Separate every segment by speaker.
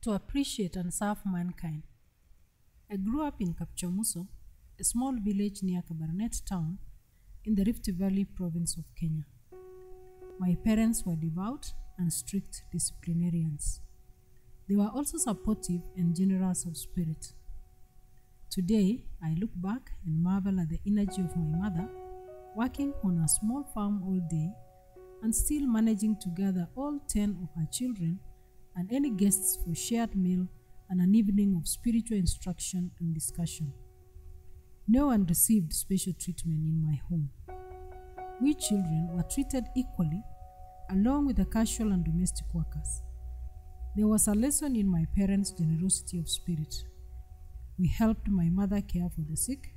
Speaker 1: to appreciate and serve mankind. I grew up in Kapchomuso, a small village near Kabarnet town in the Rift Valley province of Kenya. My parents were devout and strict disciplinarians. They were also supportive and generous of spirit. Today, I look back and marvel at the energy of my mother, working on a small farm all day and still managing to gather all 10 of her children and any guests for shared meal and an evening of spiritual instruction and discussion. No one received special treatment in my home. We children were treated equally along with the casual and domestic workers. There was a lesson in my parents' generosity of spirit. We helped my mother care for the sick,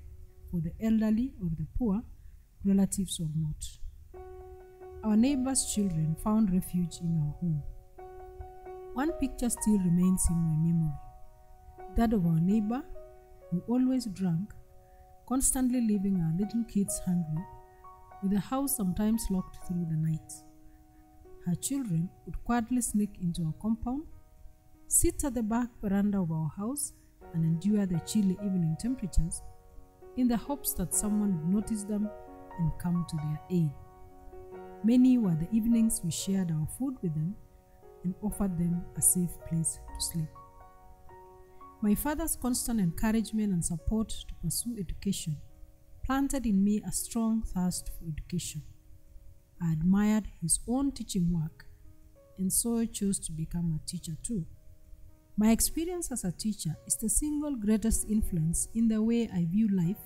Speaker 1: for the elderly or the poor, relatives or not. Our neighbors' children found refuge in our home. One picture still remains in my memory, that of our neighbor who always drank, constantly leaving our little kids hungry, with the house sometimes locked through the night. Her children would quietly sneak into our compound, sit at the back veranda of our house, and endure the chilly evening temperatures in the hopes that someone would notice them and come to their aid. Many were the evenings we shared our food with them and offered them a safe place to sleep. My father's constant encouragement and support to pursue education planted in me a strong thirst for education. I admired his own teaching work and so chose to become a teacher too. My experience as a teacher is the single greatest influence in the way I view life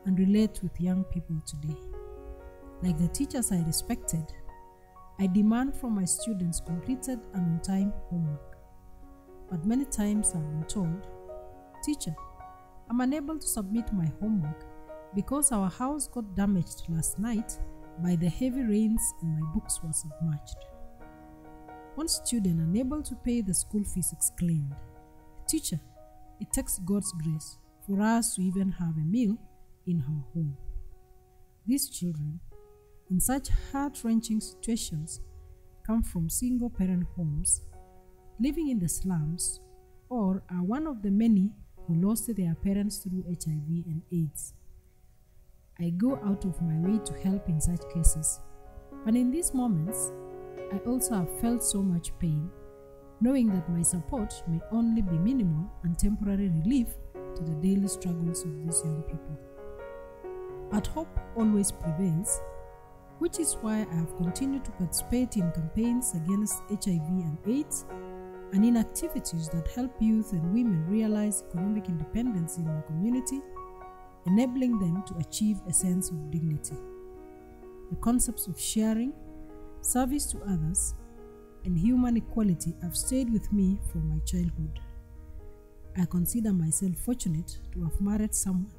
Speaker 1: and relate with young people today. Like the teachers I respected, I demand from my students completed and on-time homework. But many times I've been told, "Teacher, I'm unable to submit my homework because our house got damaged last night by the heavy rains and my books were submerged." One student, unable to pay the school fees, exclaimed, "Teacher, it takes God's grace for us to even have a meal in our home." These children, in such heart-wrenching situations, come from single-parent homes, living in the slums, or are one of the many who lost their parents through HIV and AIDS. I go out of my way to help in such cases, but in these moments, I also have felt so much pain, knowing that my support may only be minimal and temporary relief to the daily struggles of these young people. But hope always prevails, which is why I have continued to participate in campaigns against HIV and AIDS and in activities that help youth and women realize economic independence in our community, enabling them to achieve a sense of dignity. The concepts of sharing, service to others, and human equality have stayed with me from my childhood. I consider myself fortunate to have married someone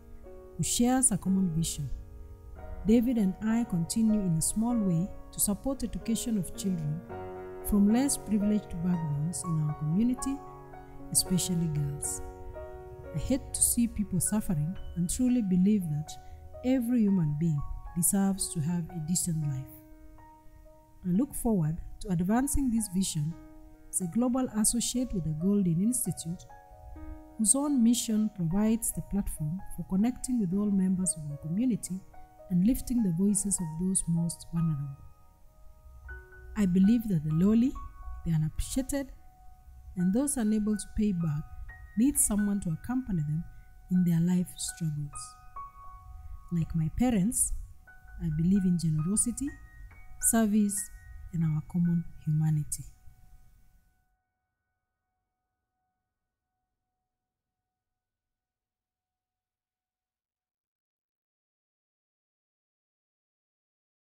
Speaker 1: who shares a common vision. David and I continue in a small way to support education of children from less privileged backgrounds in our community, especially girls. I hate to see people suffering and truly believe that every human being deserves to have a decent life. I look forward to advancing this vision as a global associate with the Goldin Institute, whose own mission provides the platform for connecting with all members of our community and lifting the voices of those most vulnerable. I believe that the lowly, the unappreciated, and those unable to pay back need someone to accompany them in their life struggles. Like my parents, I believe in generosity, service, and our common humanity.